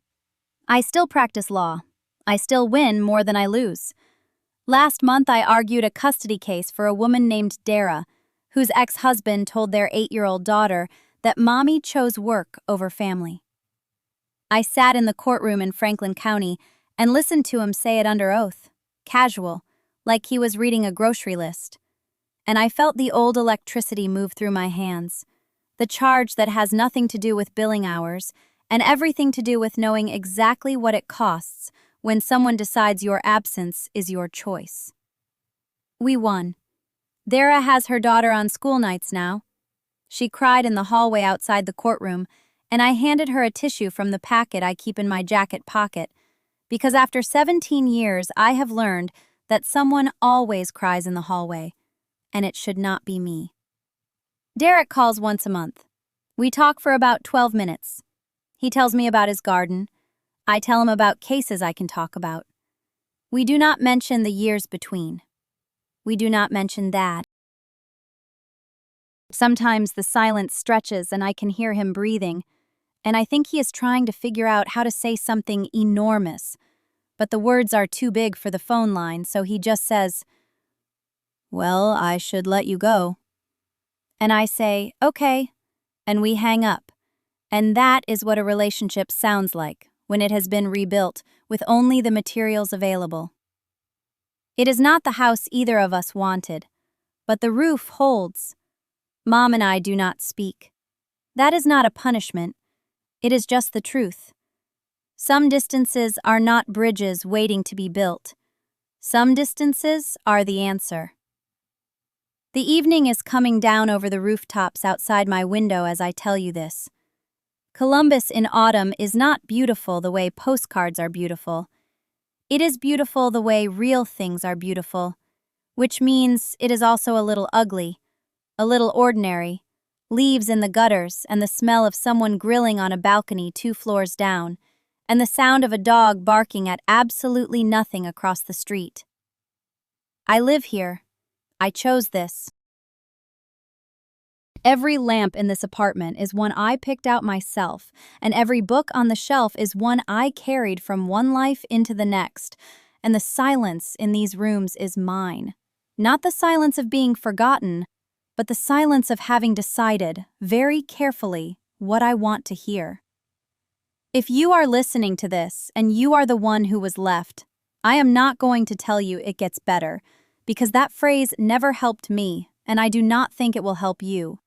I still practice law. I still win more than I lose. Last month I argued a custody case for a woman named Dara, whose ex-husband told their 8-year-old daughter that mommy chose work over family. I sat in the courtroom in Franklin County and listened to him say it under oath, casual, like he was reading a grocery list. And I felt the old electricity move through my hands, the charge that has nothing to do with billing hours and everything to do with knowing exactly what it costs when someone decides your absence is your choice. We won. Dara has her daughter on school nights now. She cried in the hallway outside the courtroom, and I handed her a tissue from the packet I keep in my jacket pocket, because after 17 years I have learned that someone always cries in the hallway, and it should not be me. Derek calls once a month. We talk for about 12 minutes. He tells me about his garden. I tell him about cases I can talk about. We do not mention the years between. We do not mention that. Sometimes the silence stretches and I can hear him breathing, and I think he is trying to figure out how to say something enormous, but the words are too big for the phone line, so he just says, "Well, I should let you go." And I say, "Okay," and we hang up. And that is what a relationship sounds like when it has been rebuilt, with only the materials available. It is not the house either of us wanted, but the roof holds. Mom and I do not speak. That is not a punishment. It is just the truth. Some distances are not bridges waiting to be built. Some distances are the answer. The evening is coming down over the rooftops outside my window as I tell you this. Columbus in autumn is not beautiful the way postcards are beautiful. It is beautiful the way real things are beautiful, which means it is also a little ugly, a little ordinary, leaves in the gutters and the smell of someone grilling on a balcony 2 floors down, and the sound of a dog barking at absolutely nothing across the street. I live here. I chose this. Every lamp in this apartment is one I picked out myself, and every book on the shelf is one I carried from one life into the next, and the silence in these rooms is mine. Not the silence of being forgotten, but the silence of having decided, very carefully, what I want to hear. If you are listening to this and you are the one who was left, I am not going to tell you it gets better, because that phrase never helped me, and I do not think it will help you.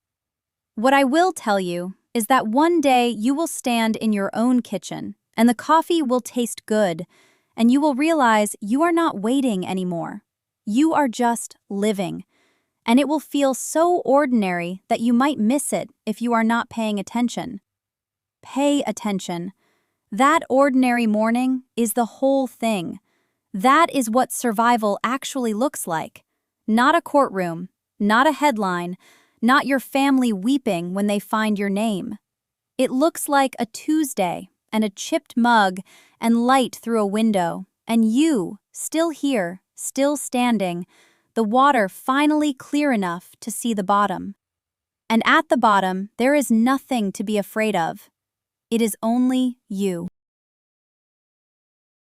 What I will tell you is that one day you will stand in your own kitchen, and the coffee will taste good, and you will realize you are not waiting anymore. You are just living, and it will feel so ordinary that you might miss it if you are not paying attention. Pay attention. That ordinary morning is the whole thing. That is what survival actually looks like. Not a courtroom, not a headline, not your family weeping when they find your name. It looks like a Tuesday and a chipped mug and light through a window, and you, still here, still standing, the water finally clear enough to see the bottom. And at the bottom, there is nothing to be afraid of. It is only you.